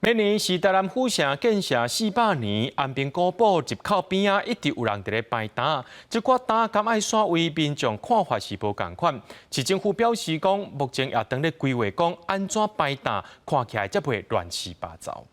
明年是台南府城建设400年，安平古堡入口边啊，一直有人伫咧摆摊。这寡摊敢爱煞为民众看法是无共款。市政府表示讲，目前也当咧规划讲安怎摆摊，看起来才袂乱七八糟。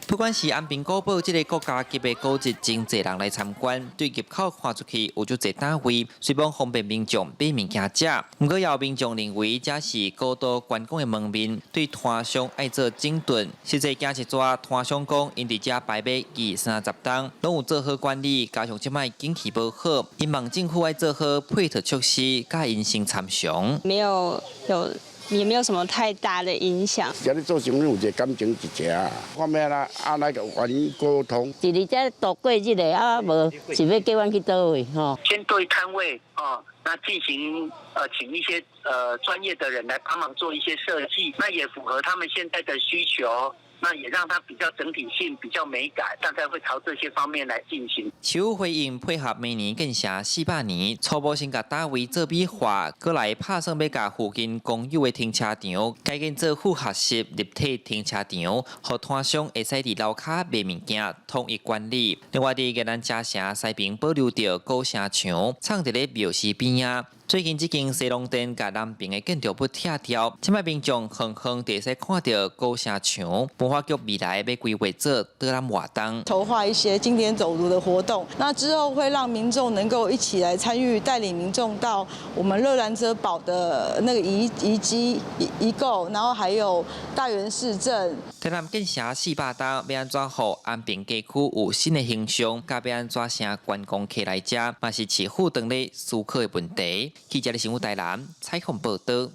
不管是安平古堡这个国家级的古迹，真侪人来参观。对入口看出去有足侪单位，虽然方便民众买物件食，不过也有民众认为这是高度观光的门面，对摊商爱做整顿。实际行一撮摊商讲，因伫遮摆卖20-30档，拢有做好管理，加上即摆景气无好，因望政府爱做好配套措施，甲因先参详。也没有什么太大的影响。今日做生意有一个感情一只啊，看咩啦，那个原因沟通。是你这度过日个啊，无是要叫阮去倒位吼？先对摊位哦，那进行请一些专业的人来帮忙做一些设计，那也符合他们现在的需求。 那也让它比较整体性、比较美感，大概会朝这些方面来进行。市府回应配合明年建设400年，初步先甲单位做美化，过来拍算要甲附近公有的停车场改建做复合式立体停车场，互摊商会使伫楼骹卖物件，统一管理。另外，伫个咱嘉城西边保留着古城墙，藏伫咧庙寺边啊。 最近这间西龙店甲南边的建筑物拆掉，即摆民众远远地使看到古城墙。文化局未来要规划做导览活动，筹划一些经典走读的活动。那之后会让民众能够一起来参与，带领民众到我们热兰遮堡的那个遗迹遗构，然后还有大园市镇。台南建设400档，要安怎互安平街区有新的形象？甲要安怎请观光客来遮，嘛是市府当咧思考的问题。记者李新武台南采访报道。